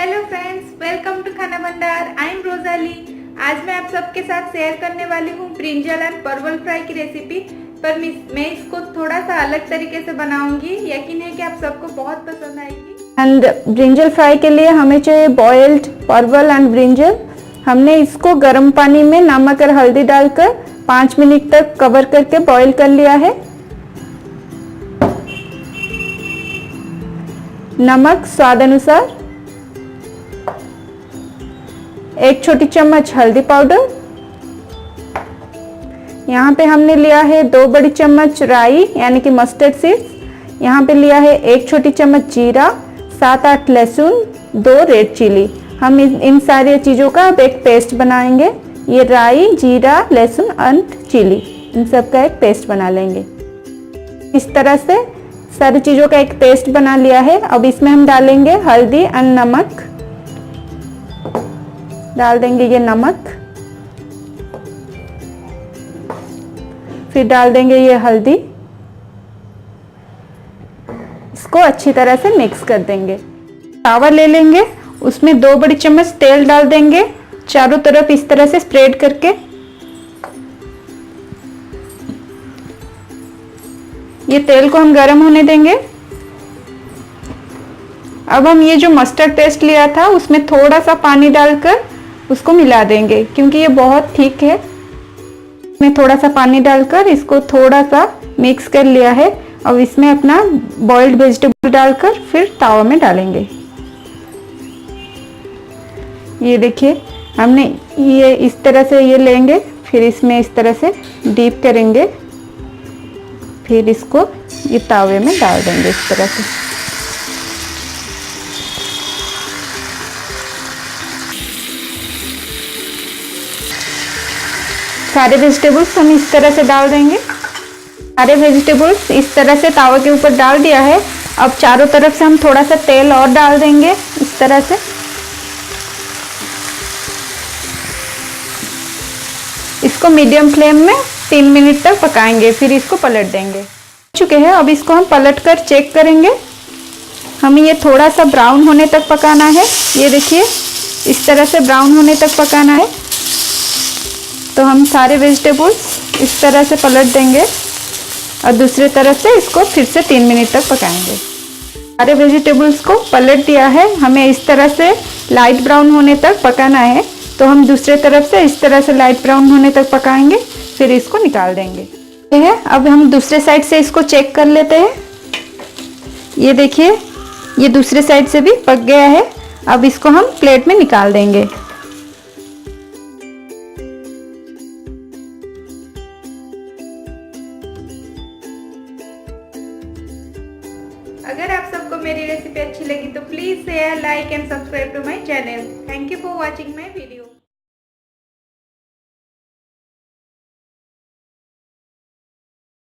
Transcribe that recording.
Hello friends, welcome to Khana Bhandar. I am Rojali. आज मैं आप सबके साथ शेयर करने वाली हूँ ब्रिंजल एंड परवल फ्राई की रेसिपी। पर मैं इसको थोड़ा सा अलग तरीके से बनाऊंगी। यकीन है कि आप सबको बहुत पसंद आएगी। एंड ब्रिंजल फ्राई के लिए हमें चाहिए बॉइल्ड परवल एंड ब्रिंजल। हमने इसको गर्म पानी में नमक और हल्दी डालकर 5 मिनट तक कवर करके बॉईल कर लिया है। नमक स्वाद अनुसार, 1 छोटी चम्मच हल्दी पाउडर। यहाँ पे हमने लिया है 2 बड़ी चम्मच राई यानी कि मस्टर्ड सीड्स। यहाँ पे लिया है 1 छोटी चम्मच जीरा, 7-8 लहसुन, 2 रेड चिली। हम इन सारी चीज़ों का अब एक पेस्ट बनाएंगे। ये राई, जीरा, लहसुन एंड चिली, इन सब का एक पेस्ट बना लेंगे। इस तरह से सारी चीज़ों का एक पेस्ट बना लिया है। अब इसमें हम डालेंगे हल्दी एंड नमक। डाल देंगे ये नमक, फिर डाल देंगे ये हल्दी। इसको अच्छी तरह से मिक्स कर देंगे। तावा ले लेंगे, उसमें 2 बड़ी चम्मच तेल डाल देंगे, चारों तरफ इस तरह से स्प्रेड करके। ये तेल को हम गर्म होने देंगे। अब हम ये जो मस्टर्ड पेस्ट लिया था उसमें थोड़ा सा पानी डालकर उसको मिला देंगे, क्योंकि ये बहुत थिक है। इसमें थोड़ा सा पानी डालकर इसको थोड़ा सा मिक्स कर लिया है। अब इसमें अपना बॉइल्ड वेजिटेबल डालकर फिर तावा में डालेंगे। ये देखिए, हमने ये इस तरह से ये लेंगे, फिर इसमें इस तरह से डीप करेंगे, फिर इसको ये तावे में डाल देंगे इस तरह से। सारे वेजिटेबल्स हम इस तरह से डाल देंगे। सारे वेजिटेबल्स इस तरह से तावा के ऊपर डाल दिया है। अब चारों तरफ से हम थोड़ा सा तेल और डाल देंगे इस तरह से। इसको मीडियम फ्लेम में 3 मिनट तक पकाएंगे, फिर इसको पलट देंगे। चुके हैं, अब इसको हम पलट कर चेक करेंगे। हमें ये थोड़ा सा ब्राउन होने तक पकाना है। ये देखिए, इस तरह से ब्राउन होने तक पकाना है। तो हम सारे वेजिटेबल्स इस तरह से पलट देंगे और दूसरी तरफ से इसको फिर से 3 मिनट तक पकाएंगे। सारे वेजिटेबल्स को पलट दिया है। हमें इस तरह से लाइट ब्राउन होने तक पकाना है। तो हम दूसरे तरफ से इस तरह से लाइट ब्राउन होने तक पकाएंगे, फिर इसको निकाल देंगे। है, अब हम दूसरे साइड से इसको चेक कर लेते हैं। ये देखिए, ये दूसरे साइड से भी पक गया है। अब इसको हम प्लेट में निकाल देंगे। अगर आप सबको मेरी रेसिपी अच्छी लगी तो please share, like and subscribe to my channel. Thank you for watching my video.